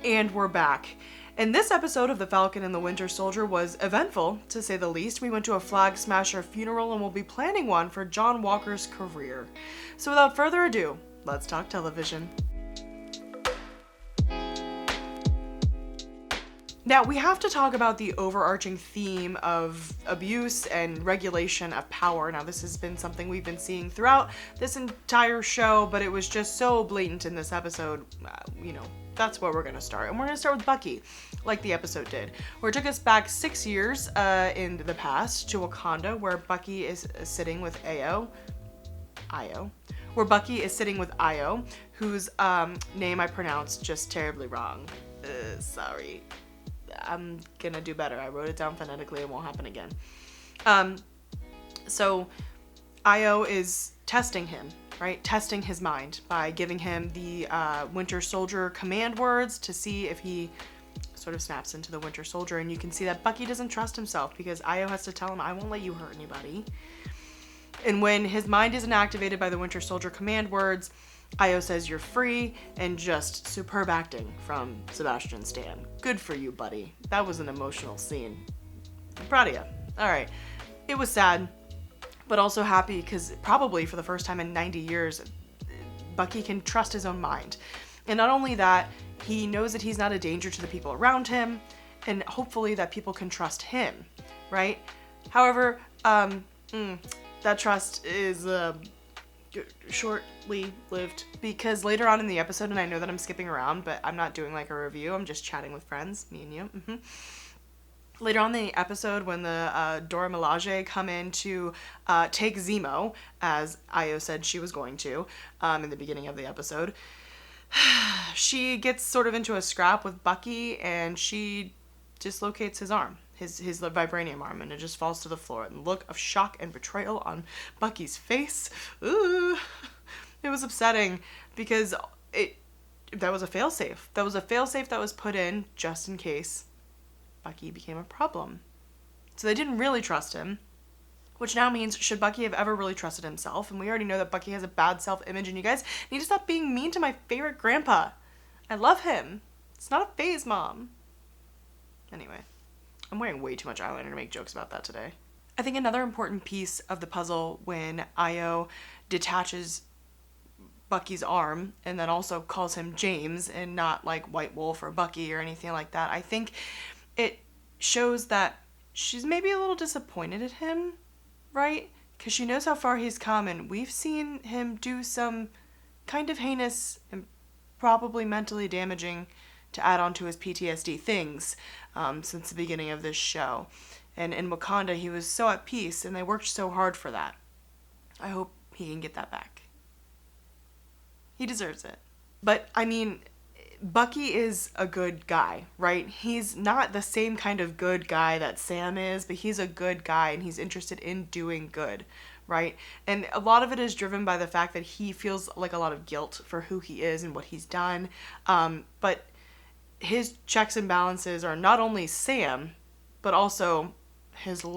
And we're back. And this episode of The Falcon and the Winter Soldier was eventful, to say the least. We went to a Flagsmasher funeral and we'll be planning one for John Walker's career. So without further ado, let's talk television. Now, we have to talk about the overarching theme of abuse and regulation of power. Now, this has been something we've been seeing throughout this entire show, but it was just so blatant in this episode. That's where we're going to start. And we're going to start with Bucky, like the episode did, where it took us back 6 years in the past to Wakanda, where Bucky is sitting with Io, whose name I pronounced just terribly wrong. Sorry. I'm gonna do better. I wrote it down phonetically. It won't happen again. So Io is testing him, right? Testing his mind by giving him the Winter Soldier command words to see if he sort of snaps into the Winter Soldier. And you can see that Bucky doesn't trust himself because Io has to tell him, I won't let you hurt anybody. And when his mind isn't activated by the Winter Soldier command words, Io says you're free, and just superb acting from Sebastian Stan. Good for you, buddy. That was an emotional scene. I'm proud of you. Alright. It was sad, but also happy because probably for the first time in 90 years, Bucky can trust his own mind. And not only that, he knows that he's not a danger to the people around him, and hopefully that people can trust him, right? However, that trust is shortly lived, because later on in the episode, and I know that I'm skipping around, but I'm not doing like a review, I'm just chatting with friends, me and you. Later on in the episode, when the Dora Milaje come in to take Zemo, as Io said she was going to in the beginning of the episode, she gets sort of into a scrap with Bucky, and she dislocates his arm. His vibranium arm, and it just falls to the floor. And the look of shock and betrayal on Bucky's face, ooh, it was upsetting because that was a failsafe. That was a failsafe that was put in just in case Bucky became a problem. So they didn't really trust him, which now means, should Bucky have ever really trusted himself? And we already know that Bucky has a bad self-image, and you guys need to stop being mean to my favorite grandpa. I love him. It's not a phase, Mom. Anyway. I'm wearing way too much eyeliner to make jokes about that today. I think another important piece of the puzzle when Io detaches Bucky's arm and then also calls him James and not like White Wolf or Bucky or anything like that, I think it shows that she's maybe a little disappointed at him, right? Because she knows how far he's come, and we've seen him do some kind of heinous and probably mentally damaging to add on to his PTSD things since the beginning of this show. And in Wakanda, he was so at peace, and they worked so hard for that. I hope he can get that back. He deserves it. But, I mean, Bucky is a good guy, right? He's not the same kind of good guy that Sam is, but he's a good guy, and he's interested in doing good, right? And a lot of it is driven by the fact that he feels like a lot of guilt for who he is and what he's done. But his checks and balances are not only Sam, but also the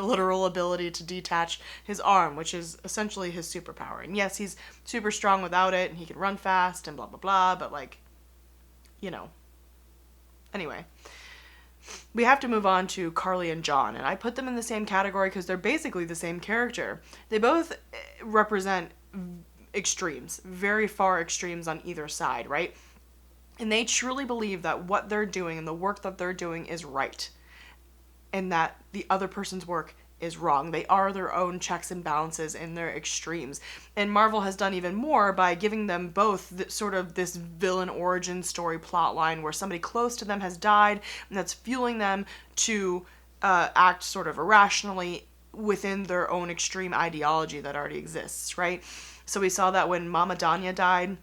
literal ability to detach his arm, which is essentially his superpower. And yes, he's super strong without it, and he can run fast and blah, blah, blah, but Anyway, we have to move on to Karli and John, and I put them in the same category because they're basically the same character. They both represent extremes, very far extremes on either side, right? And they truly believe that what they're doing and the work that they're doing is right, and that the other person's work is wrong. They are their own checks and balances in their extremes. And Marvel has done even more by giving them both sort of this villain origin story plot line where somebody close to them has died, and that's fueling them to act sort of irrationally within their own extreme ideology that already exists, right? So we saw that when Mama Danya died,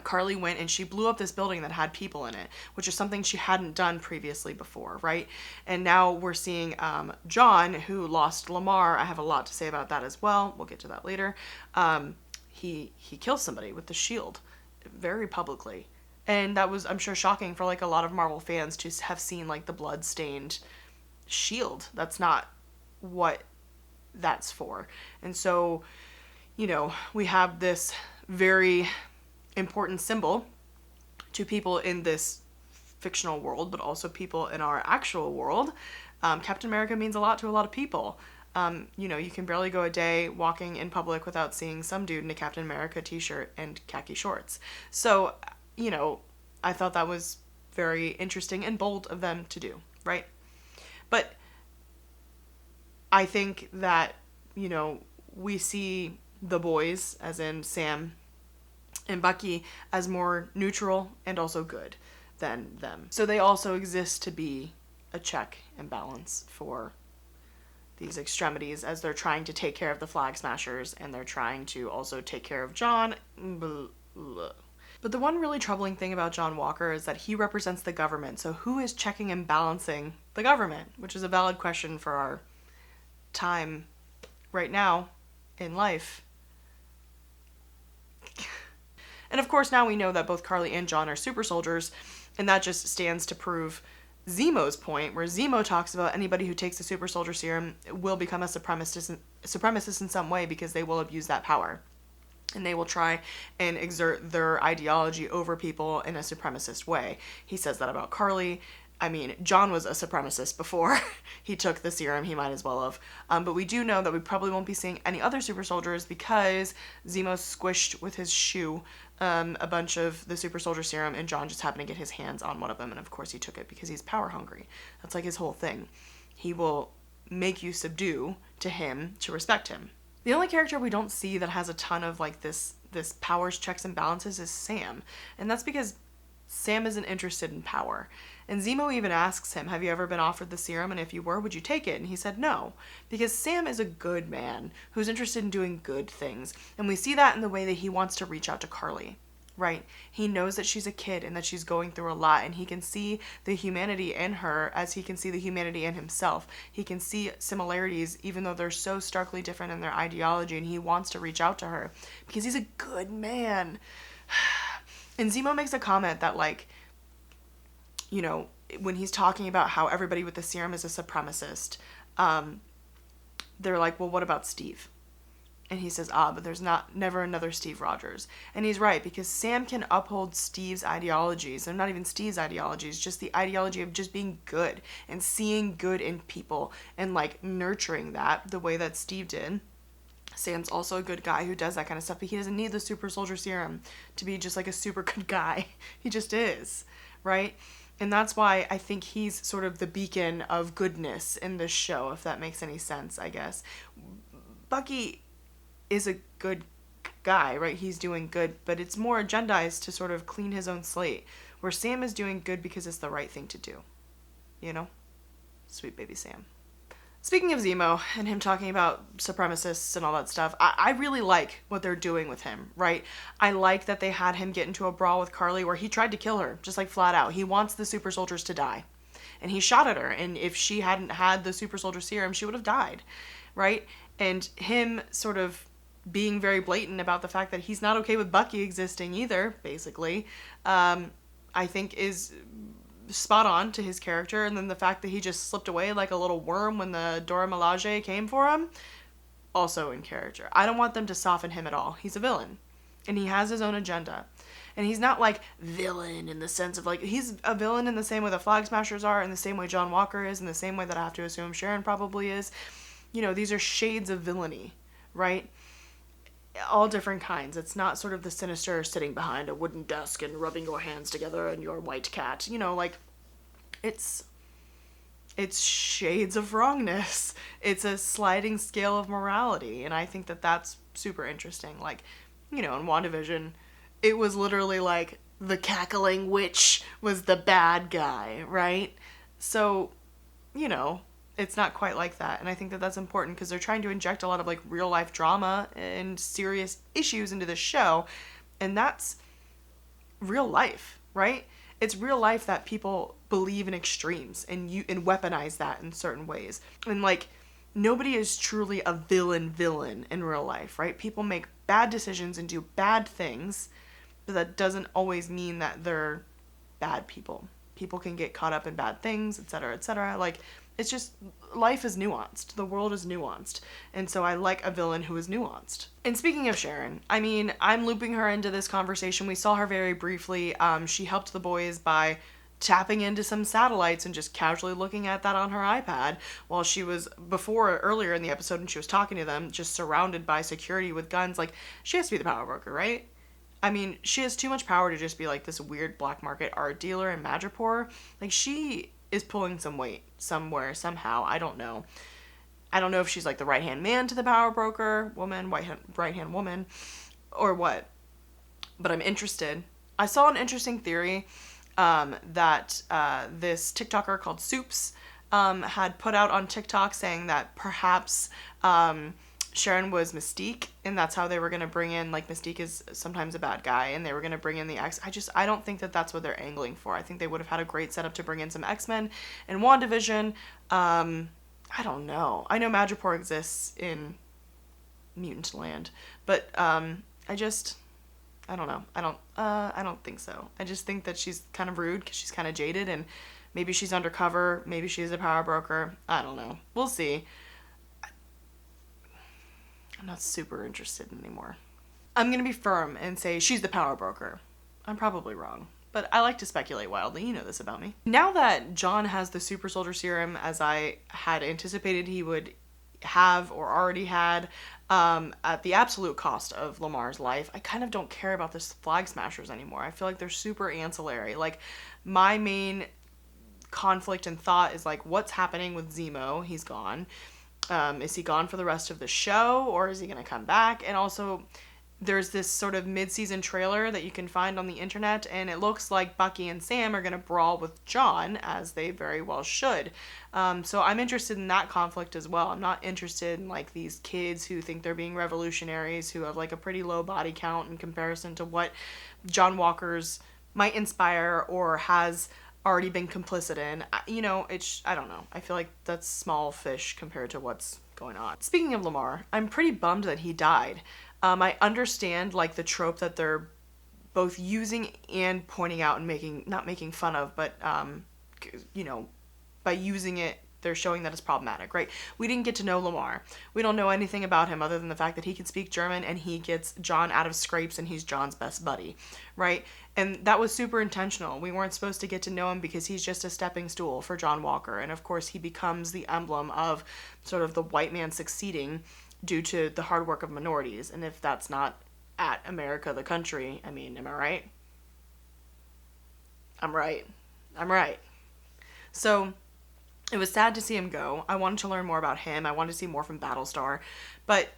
Karli went and she blew up this building that had people in it, which is something she hadn't done previously before, right? And now we're seeing John, who lost Lamar. I have a lot to say about that as well. We'll get to that later. He kills somebody with the shield very publicly. And that was, I'm sure, shocking for like a lot of Marvel fans to have seen like the blood-stained shield. That's not what that's for. And so, we have this very important symbol to people in this fictional world, but also people in our actual world, Captain America means a lot to a lot of people. You can barely go a day walking in public without seeing some dude in a Captain America t-shirt and khaki shorts. So, I thought that was very interesting and bold of them to do, right? But I think that, we see the boys, as in Sam and Bucky, as more neutral and also good than them. So they also exist to be a check and balance for these extremities as they're trying to take care of the Flagsmashers and they're trying to also take care of John. But the one really troubling thing about John Walker is that he represents the government. So who is checking and balancing the government? Which is a valid question for our time right now in life. And of course now we know that both Karli and John are super soldiers, and that just stands to prove Zemo's point, where Zemo talks about anybody who takes the super soldier serum will become a supremacist in some way because they will abuse that power. And they will try and exert their ideology over people in a supremacist way. He says that about Karli. I mean, John was a supremacist before he took the serum. He might as well have. But we do know that we probably won't be seeing any other super soldiers because Zemo squished with his shoe a bunch of the super soldier serum, and John just happened to get his hands on one of them. And of course he took it because he's power hungry. That's like his whole thing. He will make you subdue to him to respect him. The only character we don't see that has a ton of like this powers, checks, and balances is Sam. And that's because Sam isn't interested in power. And Zemo even asks him, have you ever been offered the serum? And if you were, would you take it? And he said no. Because Sam is a good man who's interested in doing good things. And we see that in the way that he wants to reach out to Karli, right? He knows that she's a kid and that she's going through a lot. And he can see the humanity in her as he can see the humanity in himself. He can see similarities even though they're so starkly different in their ideology. And he wants to reach out to her because he's a good man. And Zemo makes a comment that like, when he's talking about how everybody with the serum is a supremacist, they're like, well, what about Steve? And he says, but there's never another Steve Rogers. And he's right, because Sam can uphold Steve's ideologies, and not even Steve's ideologies, just the ideology of just being good and seeing good in people and like nurturing that the way that Steve did. Sam's also a good guy who does that kind of stuff, but he doesn't need the super soldier serum to be just like a super good guy. He just is, right? And that's why I think he's sort of the beacon of goodness in this show, if that makes any sense, I guess. Bucky is a good guy, right? He's doing good, but it's more agendized to sort of clean his own slate, where Sam is doing good because it's the right thing to do. Sweet baby Sam. Speaking of Zemo and him talking about supremacists and all that stuff, I really like what they're doing with him, right? I like that they had him get into a brawl with Karli where he tried to kill her, just like flat out. He wants the super soldiers to die. And he shot at her, and if she hadn't had the super soldier serum, she would have died, right? And him sort of being very blatant about the fact that he's not okay with Bucky existing either, basically, I think is spot on to his character. And then the fact that he just slipped away like a little worm when the Dora Milaje came for him, also in character. I don't want them to soften him at all. He's a villain, and he has his own agenda. And he's not like villain in the sense of like, he's a villain in the same way the Flagsmashers are, in the same way John Walker is, in the same way that I have to assume Sharon probably is. These are shades of villainy, right? All different kinds. It's not sort of the sinister sitting behind a wooden desk and rubbing your hands together and your white cat. It's shades of wrongness. It's a sliding scale of morality, and I think that that's super interesting. Like, in WandaVision, it was literally like the cackling witch was the bad guy, right? So, it's not quite like that. And I think that that's important because they're trying to inject a lot of like real life drama and serious issues into the show. And that's real life, right? It's real life that people believe in extremes and weaponize that in certain ways. And like, nobody is truly a villain in real life, right? People make bad decisions and do bad things, but that doesn't always mean that they're bad people. people can get caught up in bad things, etc., etc. Like, it's just, life is nuanced. The world is nuanced. And so I like a villain who is nuanced. And speaking of Sharon, I mean, I'm looping her into this conversation. We saw her very briefly. She helped the boys by tapping into some satellites and just casually looking at that on her iPad while she was, earlier in the episode, and she was talking to them, just surrounded by security with guns. Like, she has to be the power broker, right? I mean, she has too much power to just be like this weird black market art dealer in Madripoor. Like, she is pulling some weight somewhere, somehow. I don't know. I don't know if she's like the right-hand man to the power broker woman, right-hand woman, or what. But I'm interested. I saw an interesting theory that this TikToker called Soups had put out on TikTok, saying that perhaps Sharon was Mystique, and that's how they were going to bring in, like, Mystique is sometimes a bad guy, and they were going to bring in the X. I don't think that that's what they're angling for. I think they would have had a great setup to bring in some X-Men and WandaVision. I don't know. I know Madripoor exists in mutant land, but I don't know. I don't think so. I just think that she's kind of rude because she's kind of jaded, and maybe she's undercover. Maybe she's a power broker. I don't know. We'll see. I'm not super interested anymore. I'm going to be firm and say she's the power broker. I'm probably wrong, but I like to speculate wildly. You know this about me. Now that John has the super soldier serum, as I had anticipated he would have or already had, at the absolute cost of Lamar's life, I kind of don't care about this Flagsmashers anymore. I feel like they're super ancillary. Like, my main conflict and thought is, like, what's happening with Zemo? He's gone. Is he gone for the rest of the show, or is he going to come back? And also, there's this sort of mid-season trailer that you can find on the internet, and it looks like Bucky and Sam are going to brawl with John, as they very well should. So I'm interested in that conflict as well. I'm not interested in, like, these kids who think they're being revolutionaries, who have, like, a pretty low body count in comparison to what John Walker's might inspire or has already been complicit in. You know, I don't know. I feel like that's small fish compared to what's going on. Speaking of Lamar, I'm pretty bummed that he died. I understand, like, the trope that they're both using and pointing out and not making fun of, but, you know, by using it, they're showing that it's problematic, right? We didn't get to know Lamar. We don't know anything about him other than the fact that he can speak German and he gets John out of scrapes and he's John's best buddy, right? And that was super intentional. We weren't supposed to get to know him because he's just a stepping stool for John Walker. And of course, he becomes the emblem of sort of the white man succeeding due to the hard work of minorities. And if that's not at America, the country, I mean, am I right? I'm right. So it was sad to see him go. I wanted to learn more about him. I wanted to see more from Battlestar. But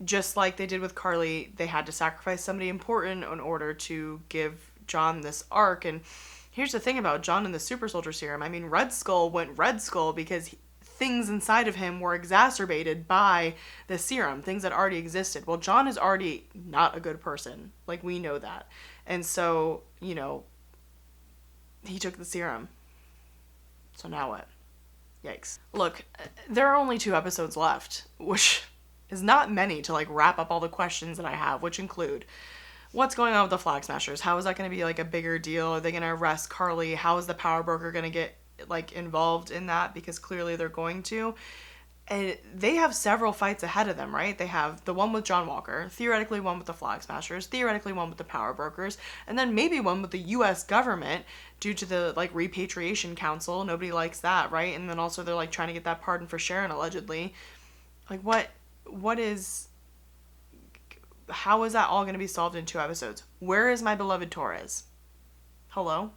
just like they did with Karli, they had to sacrifice somebody important in order to give John this arc. And here's the thing about John and the super soldier serum. I mean, Red Skull went Red Skull because things inside of him were exacerbated by the serum, things that already existed. Well, John is already not a good person. Like, we know that. And so, you know, he took the serum. So now what? Yikes. Look, there are only 2 episodes left, which is not many to, like, wrap up all the questions that I have, which include, what's going on with the Flagsmashers? How is that going to be, like, a bigger deal? Are they going to arrest Karli? How is the power broker going to get, like, involved in that? Because clearly they're going to. And they have several fights ahead of them, right? They have the one with John Walker, theoretically one with the Flagsmashers, theoretically one with the power brokers, and then maybe one with the U.S. government due to the, like, repatriation council. Nobody likes that, right? And then also they're, like, trying to get that pardon for Sharon, allegedly. Like, how is that all going to be solved in 2 episodes? Where is my beloved Torres? Hello?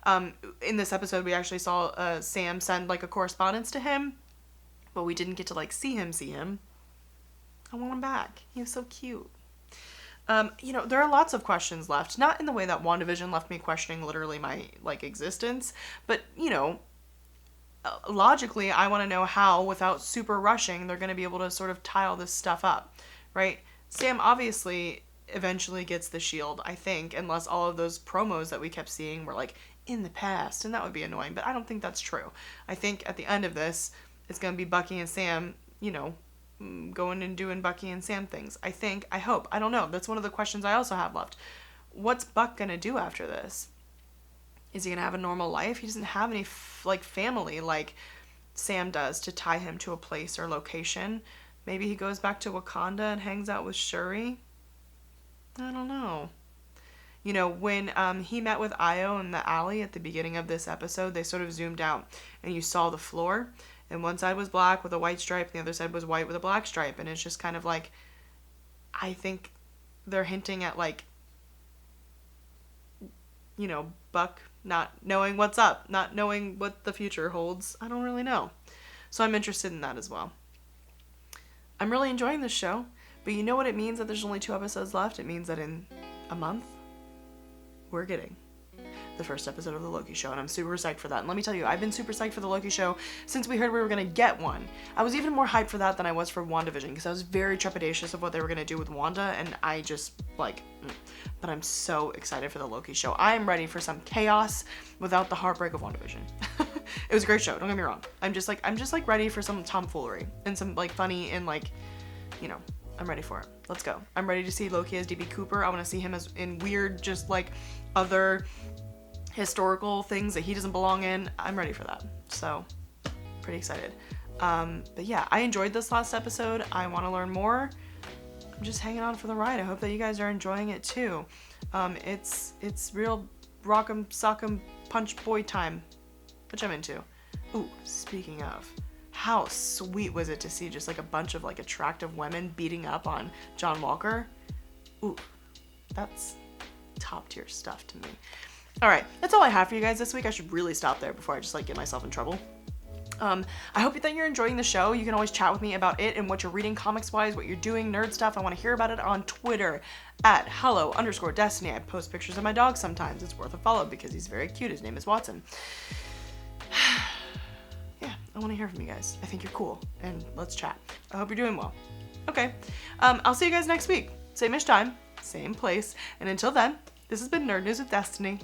In this episode, we actually saw Sam send, like, a correspondence to him, but we didn't get to, like, see him. I want him back. He was so cute. You know, there are lots of questions left. Not in the way that WandaVision left me questioning literally my, like, existence. But, you know, logically, I want to know how, without super rushing, they're going to be able to sort of tie all this stuff up, right? Sam obviously eventually gets the shield, I think, unless all of those promos that we kept seeing were, like, in the past. And that would be annoying. But I don't think that's true. I think at the end of this, it's going to be Bucky and Sam, you know, going and doing Bucky and Sam things. I hope. I don't know. That's one of the questions I also have left. What's Buck going to do after this? Is he gonna have a normal life? He doesn't have any family like Sam does to tie him to a place or location. Maybe he goes back to Wakanda and hangs out with Shuri. I don't know. You know, when he met with Io in the alley at the beginning of this episode, they sort of zoomed out and you saw the floor. And one side was black with a white stripe, and the other side was white with a black stripe. And it's just kind of like, I think they're hinting at, like, you know, Buck not knowing what's up, not knowing what the future holds. I don't really know. So I'm interested in that as well. I'm really enjoying this show, but you know what it means that there's only 2 episodes left? It means that in a month, we're getting the first episode of the Loki show, and I'm super psyched for that. And let me tell you, I've been super psyched for the Loki show since we heard we were going to get one. I was even more hyped for that than I was for WandaVision, because I was very trepidatious of what they were going to do with Wanda, and I just, like, but I'm so excited for the Loki show. I am ready for some chaos without the heartbreak of WandaVision. It was a great show, don't get me wrong. I'm just ready for some tomfoolery, and some, like, funny, and, like, you know, I'm ready for it. Let's go. I'm ready to see Loki as DB Cooper. I want to see him as in weird, just, like, other historical things that he doesn't belong in. I'm ready for that. So, pretty excited. But yeah, I enjoyed this last episode. I want to learn more. I'm just hanging on for the ride. I hope that you guys are enjoying it too. It's real rock'em sock'em punch boy time, which I'm into. Ooh, speaking of, how sweet was it to see just like a bunch of like attractive women beating up on John Walker? Ooh, that's top tier stuff to me. All right, that's all I have for you guys this week. I should really stop there before I just like get myself in trouble. I hope that you're enjoying the show. You can always chat with me about it and what you're reading comics-wise, what you're doing, nerd stuff. I want to hear about it on Twitter at hello_Destiny. I post pictures of my dog sometimes. It's worth a follow because he's very cute. His name is Watson. Yeah, I want to hear from you guys. I think you're cool, and let's chat. I hope you're doing well. Okay, I'll see you guys next week. Same-ish time, same place, and until then, this has been Nerd News with Destiny.